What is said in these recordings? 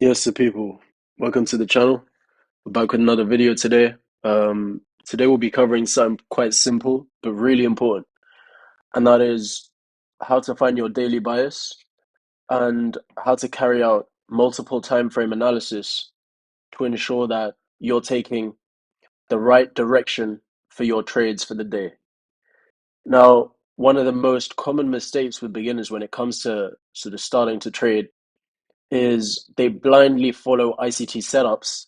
Yes, the people. Welcome to the channel. We're back with another video today. Today we'll be covering something quite simple but really important, and that is how to find your daily bias and how to carry out multiple time frame analysis to ensure that you're taking the right direction for your trades for the day. Now, one of the most common mistakes with beginners when it comes to sort of starting to trade is they blindly follow ICT setups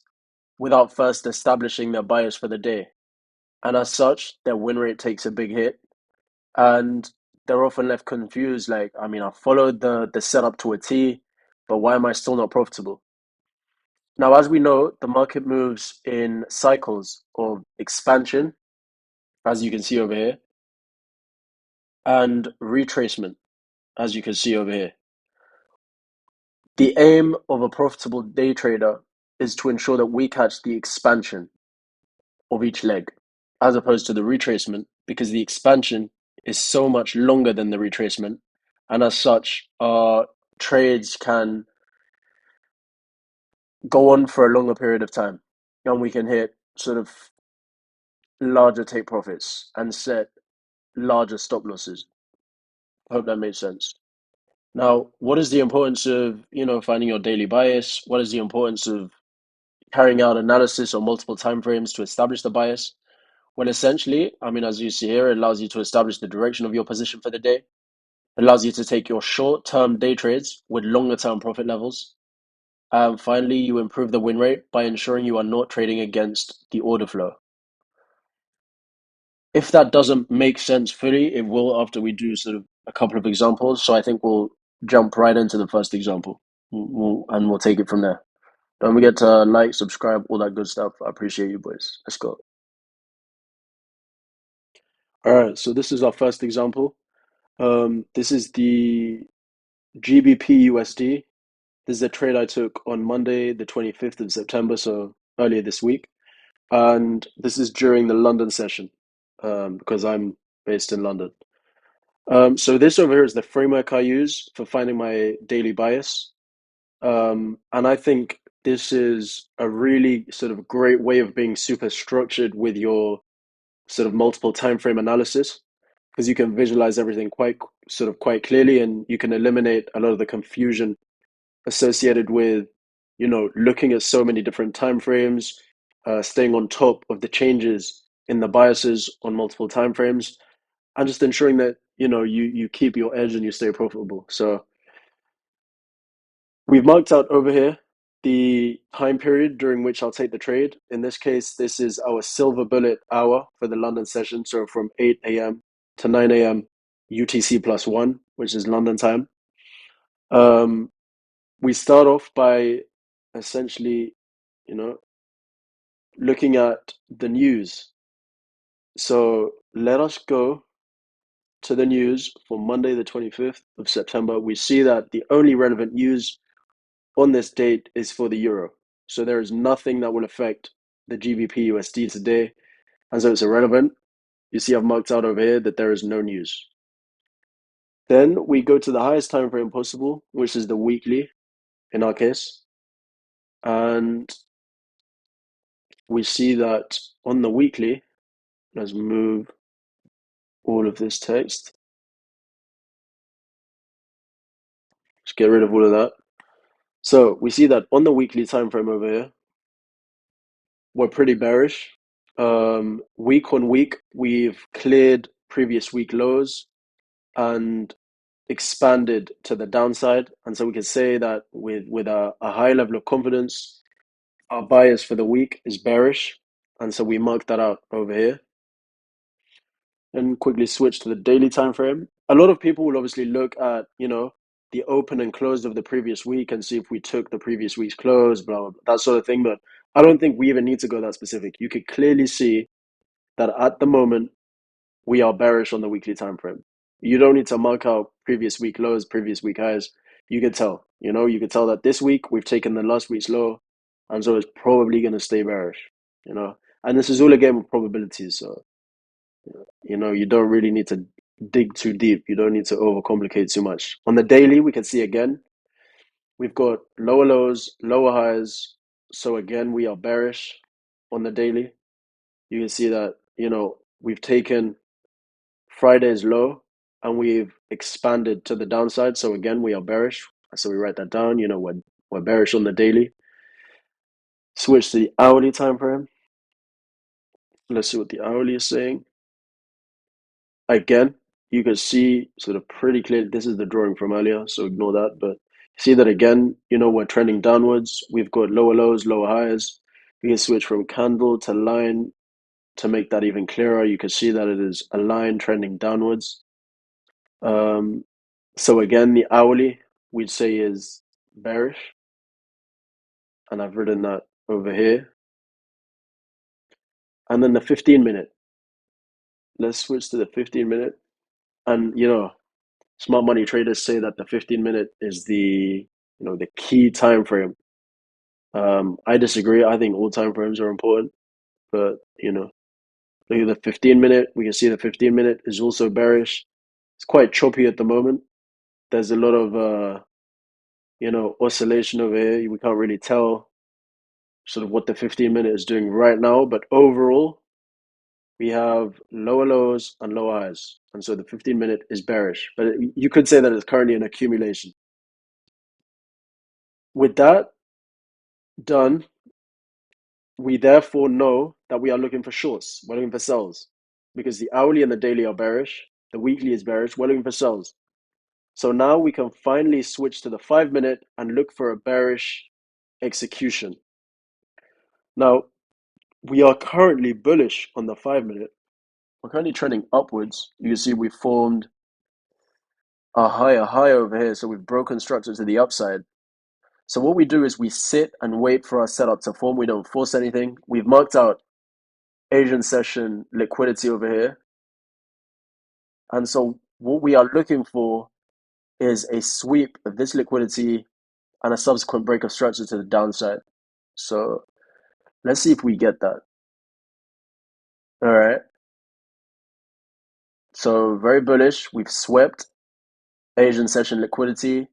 without first establishing their bias for the day. And as such, their win rate takes a big hit. And they're often left confused like, I mean, I followed the setup to a T, but why am I still not profitable? Now, as we know, the market moves in cycles of expansion, as you can see over here, and retracement, as you can see over here. The aim of a profitable day trader is to ensure that we catch the expansion of each leg, as opposed to the retracement, because the expansion is so much longer than the retracement, and as such, our trades can go on for a longer period of time, and we can hit sort of larger take profits and set larger stop losses. I hope that makes sense. Now, what is the importance of finding your daily bias? What is the importance of carrying out analysis on multiple time frames to establish the bias? Well, essentially, I mean, as you see here, it allows you to establish the direction of your position for the day. It allows you to take your short-term day trades with longer-term profit levels. And finally, you improve the win rate by ensuring you are not trading against the order flow. If that doesn't make sense fully, it will after we do sort of a couple of examples. So I think we'll jump right into the first example, and we'll take it from there. Don't forget to like, subscribe, all that good stuff. I appreciate you, boys. Let's go. All right, so this is our first example. This is the GBP USD. This is a trade I took on Monday, the 25th of September, so earlier this week. And this is during the London session, because I'm based in London. So this over here is the framework I use for finding my daily bias. And I think this is a really sort of great way of being super structured with your sort of multiple time frame analysis, because you can visualize everything quite clearly, and you can eliminate a lot of the confusion associated with looking at so many different time frames, staying on top of the changes in the biases on multiple time frames, and just ensuring that you keep your edge and you stay profitable. So we've marked out over here the time period during which I'll take the trade. In this case, this is our silver bullet hour for the London session, so from 8 a.m. to 9 a.m. UTC plus one, which is London time. We start off by essentially, you know, looking at the news. So let us go to the news for Monday, the 25th of September. We see that the only relevant news on this date is for the euro. So there is nothing that will affect the GBP USD today. And so it's irrelevant. You see, I've marked out over here that there is no news. Then we go to the highest time frame possible, which is the weekly in our case. And we see that on the weekly, let's move all of this text. Just get rid of all of that. So we see that on the weekly time frame over here, we're pretty bearish. Week on week, we've cleared previous week lows and expanded to the downside. And so we can say that with a high level of confidence, our bias for the week is bearish. And so we mark that out over here. And quickly switch to the daily time frame. A lot of people will obviously look at, the open and close of the previous week and see if we took the previous week's close, blah, blah, blah, that sort of thing. But I don't think we even need to go that specific. You could clearly see that at the moment we are bearish on the weekly time frame. You don't need to mark out previous week lows, previous week highs. You can tell, you can tell that this week we've taken the last week's low, and so it's probably going to stay bearish, And this is all a game of probabilities, so you don't really need to dig too deep. You don't need to overcomplicate too much. On the daily, we can see again, we've got lower lows, lower highs. So again, we are bearish on the daily. You can see that, we've taken Friday's low and we've expanded to the downside. So again, we are bearish. So we write that down, we're bearish on the daily. Switch to the hourly time frame. Let's see what the hourly is saying. Again, you can see sort of pretty clearly, this is the drawing from earlier, so ignore that. But see that again, we're trending downwards. We've got lower lows, lower highs. We can switch from candle to line to make that even clearer. You can see that it is a line trending downwards. So again, the hourly we'd say is bearish, and I've written that over here. And then the 15-minute. Let's switch to the 15-minute. And smart money traders say that the 15-minute is the key time frame. I disagree. I think all time frames are important, but look at the 15-minute. We can see the 15-minute is also bearish. It's quite choppy at the moment. There's a lot of oscillation over here. We can't really tell sort of what the 15-minute is doing right now, but overall, we have lower lows and lower highs, and so the 15-minute is bearish. But you could say that it's currently an accumulation. With that done, we therefore know that we are looking for shorts. We're looking for sells because the hourly and the daily are bearish. The weekly is bearish. We're looking for sells. So now we can finally switch to the 5-minute and look for a bearish execution. Now, we are currently bullish on the 5-minute. We're currently trending upwards. You can see we formed a higher high over here. So we've broken structure to the upside. So what we do is we sit and wait for our setup to form. We don't force anything. We've marked out Asian session liquidity over here. And so what we are looking for is a sweep of this liquidity and a subsequent break of structure to the downside. So let's see if we get that. All right. So very bullish. We've swept Asian session liquidity.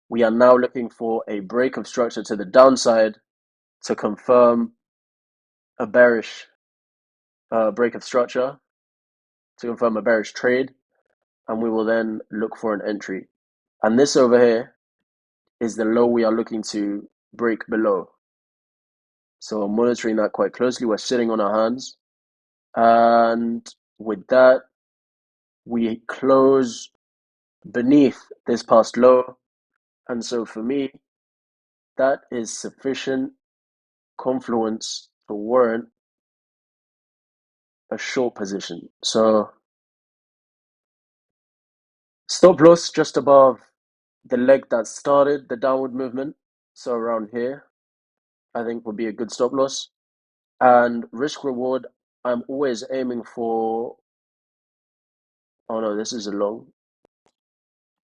We are now looking for a break of structure to the downside to confirm a bearish break of structure, to confirm a bearish trade, and we will then look for an entry. And this over here is the low we are looking to break below. So I'm monitoring that quite closely. We're sitting on our hands. And with that, we close beneath this past low. And so for me, that is sufficient confluence to warrant a short position. So stop loss just above the leg that started the downward movement. So around here, I think would be a good stop loss. And risk reward, I'm always aiming for. Oh no, this is a long.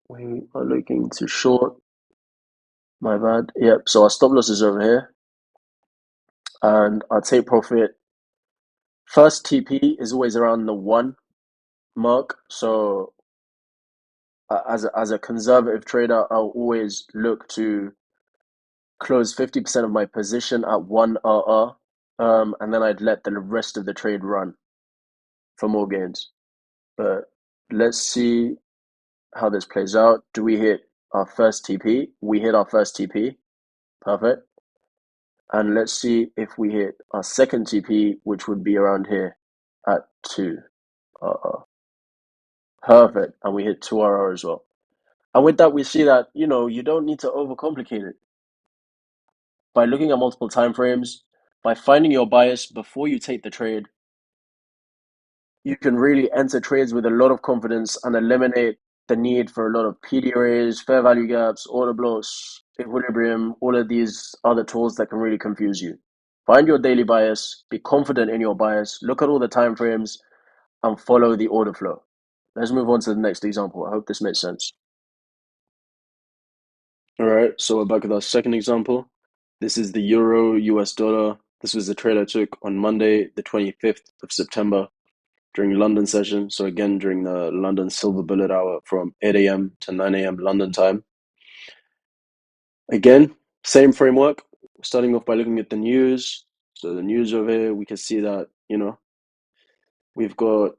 We are looking to short. My bad. Yep. So our stop loss is over here, and our take profit. First TP is always around the 1 mark. So as a conservative trader, I'll always look to close 50% of my position at 1 RR, and then I'd let the rest of the trade run for more gains. But let's see how this plays out. Do we hit our first TP? We hit our first TP. Perfect. And let's see if we hit our second TP, which would be around here at 2 RR. Perfect. And we hit 2 RR as well. And with that, we see that, you don't need to overcomplicate it. By looking at multiple time frames, by finding your bias before you take the trade, you can really enter trades with a lot of confidence and eliminate the need for a lot of PDRAs, fair value gaps, order blocks, equilibrium, all of these other tools that can really confuse you. Find your daily bias, be confident in your bias, look at all the time frames, and follow the order flow. Let's move on to the next example. I hope this makes sense. All right, so we're back with our second example. This is the Euro US dollar. This was the trade I took on Monday, the 25th of September during London session. So again, during the London silver bullet hour from 8 a.m. to 9 a.m. London time. Again, same framework. Starting off by looking at the news. So the news over here, we can see that, we've got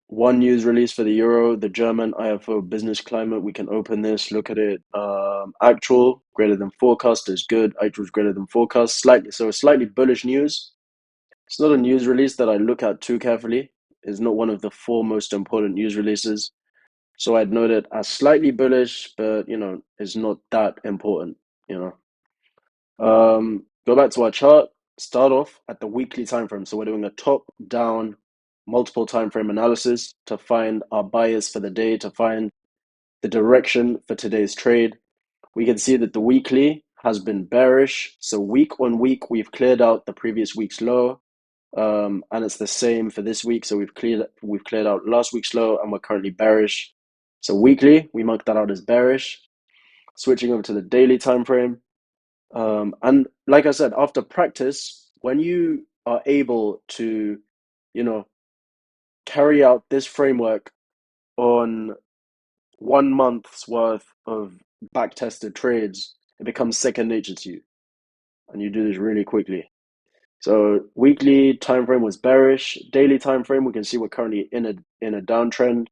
one news release for the euro, the German IFO business climate. We can open this, look at it. Actual greater than forecast is good. Actual is greater than forecast. Slightly bullish news. It's not a news release that I look at too carefully. It's not one of the four most important news releases. So I'd note it as slightly bullish, but it's not that important. Go back to our chart. Start off at the weekly time frame. So we're doing a top-down multiple time frame analysis to find our bias for the day, to find the direction for today's trade. We can see that the weekly has been bearish. So week on week, we've cleared out the previous week's low. And it's the same for this week. So we've cleared out last week's low, and we're currently bearish. So weekly, we mark that out as bearish. Switching over to the daily time frame. And like I said, after practice, when you are able to, carry out this framework on 1 month's worth of back-tested trades, it becomes second nature to you, and you do this really quickly. So weekly time frame was bearish. Daily time frame, we can see we're currently in a downtrend.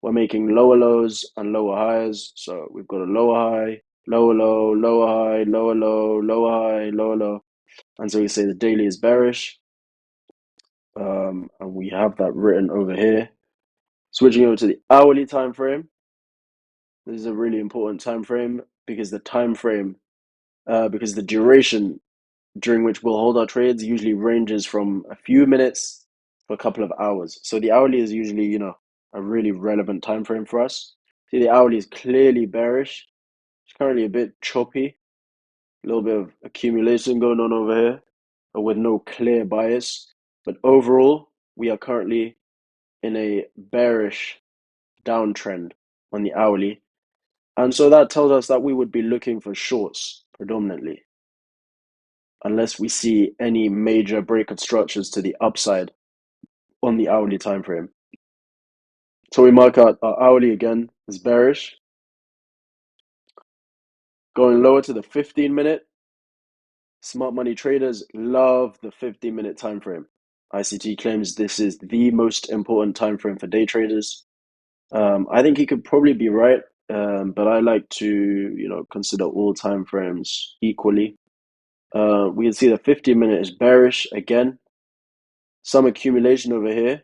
We're making lower lows and lower highs. So we've got a lower high, lower low, lower high, lower low, lower high, lower low. And so we say the daily is bearish. And we have that written over here. Switching over to the hourly time frame. This is a really important time frame because the duration during which we'll hold our trades usually ranges from a few minutes to a couple of hours. So the hourly is usually, a really relevant time frame for us. See, the hourly is clearly bearish. It's currently a bit choppy, a little bit of accumulation going on over here, but with no clear bias. But overall, we are currently in a bearish downtrend on the hourly. And so that tells us that we would be looking for shorts predominantly, unless we see any major break of structures to the upside on the hourly time frame. So we mark out our hourly again as bearish. Going lower to the 15-minute. Smart money traders love the 15-minute time frame. ICT claims this is the most important time frame for day traders. I think he could probably be right, but I like to, consider all time frames equally. We can see the 15-minute is bearish again. Some accumulation over here,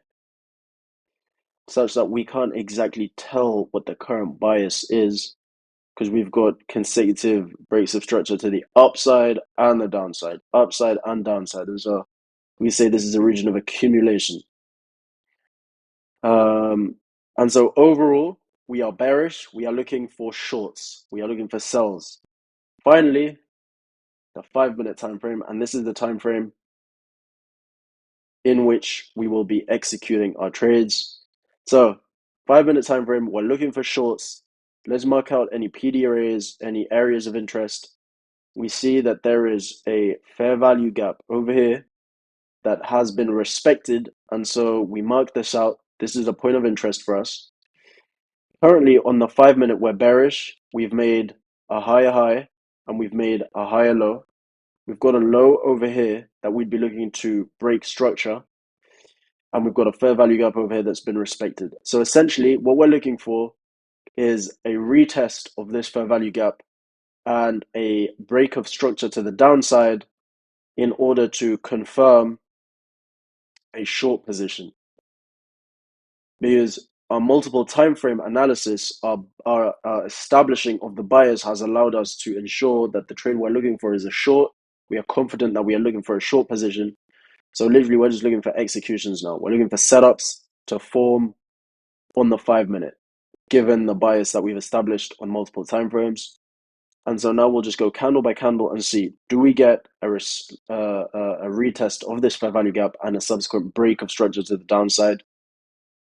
such that we can't exactly tell what the current bias is, because we've got consecutive breaks of structure to the upside and the downside, upside and downside. And so we say this is a region of accumulation. And so overall, we are bearish. We are looking for shorts. We are looking for sells. Finally, the 5-minute time frame, and this is the time frame in which we will be executing our trades. So 5-minute time frame, we're looking for shorts. Let's mark out any PD areas, any areas of interest. We see that there is a fair value gap over here that has been respected, and so we mark this out. This is a point of interest for us. Currently on the 5-minute, we're bearish. We've made a higher high and we've made a higher low. We've got a low over here that we'd be looking to break structure, and we've got a fair value gap over here that's been respected. So essentially what we're looking for is a retest of this fair value gap and a break of structure to the downside in order to confirm a short position. Because our multiple time frame analysis, our establishing of the bias has allowed us to ensure that the trade we're looking for is a short. We are confident that we are looking for a short position. So literally, we're just looking for executions now. We're looking for setups to form on the 5-minute, given the bias that we've established on multiple time frames. And so now we'll just go candle by candle and see, do we get a retest of this fair value gap and a subsequent break of structure to the downside?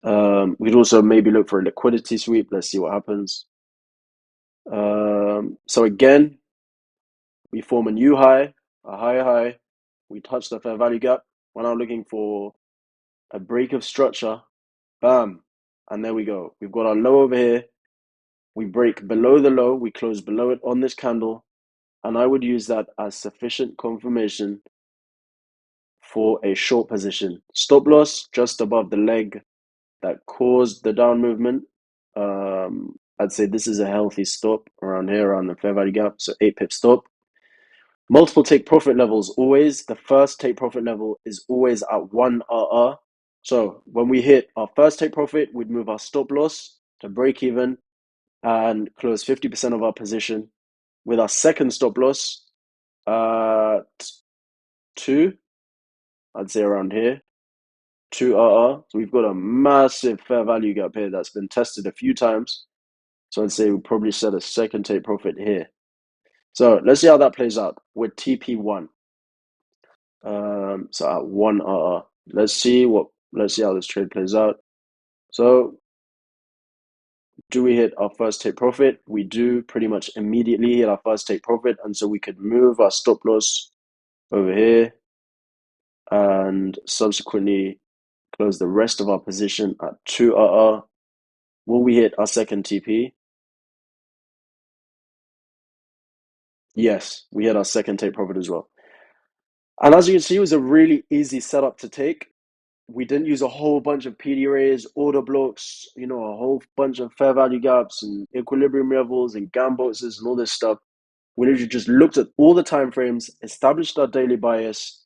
We'd also maybe look for a liquidity sweep. Let's see what happens. So again, we form a new high, a higher high. We touch the fair value gap. We're now looking for a break of structure. Bam. And there we go. We've got our low over here. We break below the low. We close below it on this candle. and I would use that as sufficient confirmation for a short position. Stop loss just above the leg that caused the down movement. I'd say this is a healthy stop around here, around the fair value gap. So 8 pip stop. Multiple take profit levels always. The first take profit level is always at 1 RR. So when we hit our first take profit, we'd move our stop loss to break even and close 50% of our position. With our second stop loss at 2, I'd say around here, 2 RR. So we've got a massive fair value gap here that's been tested a few times. So I'd say we'll probably set a second take profit here. So let's see how that plays out with TP1. So at 1 RR. Let's see how this trade plays out. So do we hit our first take profit? We do pretty much immediately hit our first take profit, and so we could move our stop loss over here and subsequently close the rest of our position at 2 RR. Will we hit our second TP? Yes, we hit our second take profit as well. And as you can see, it was a really easy setup to take. We didn't use a whole bunch of PD arrays, order blocks, a whole bunch of fair value gaps and equilibrium levels and GAN boxes and all this stuff. We literally just looked at all the time frames, established our daily bias,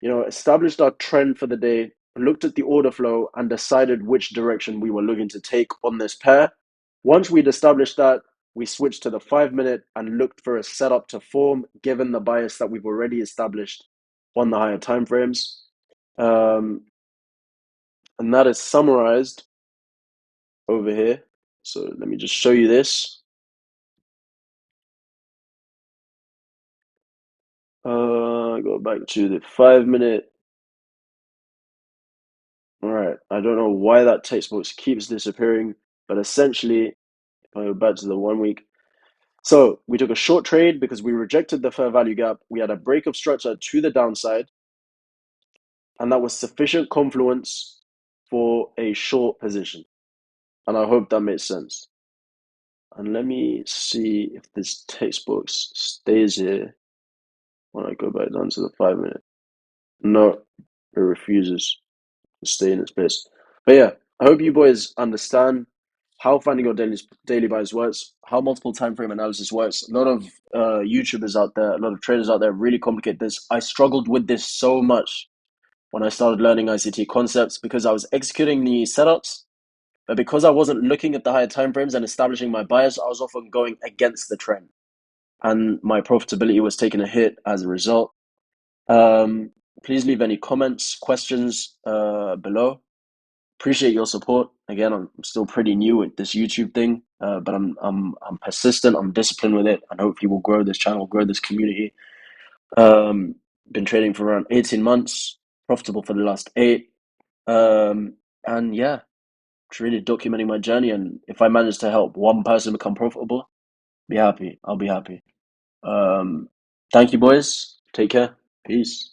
established our trend for the day, looked at the order flow, and decided which direction we were looking to take on this pair. Once we'd established that, we switched to the 5-minute and looked for a setup to form given the bias that we've already established on the higher time frames. And that is summarized over here. So let me just show you this. Go back to the 5-minute. All right, I don't know why that textbook keeps disappearing, but essentially, if I go back to the 1 week. So we took a short trade because we rejected the fair value gap. We had a break of structure to the downside, and that was sufficient confluence for a short position. And I hope that makes sense. And let me see if this textbook stays here when I go back down to the 5-minute. No, it refuses to stay in its place. But yeah, I hope you boys understand how finding your daily buys works, how multiple time frame analysis works. A lot of YouTubers out there, a lot of traders out there really complicate this. I struggled with this so much when I started learning ICT concepts because I was executing the setups, but because I wasn't looking at the higher time frames and establishing my bias, I was often going against the trend, and my profitability was taking a hit as a result. Please leave any comments, questions below. Appreciate your support. Again, I'm still pretty new at this YouTube thing, but I'm persistent. I'm disciplined with it, and hopefully we'll grow this channel, grow this community. Been trading for around 18 months, profitable for the last 8, and yeah, just really documenting my journey. And if I manage to help one person become profitable, be happy. I'll be happy. Thank you, boys. Take care. Peace.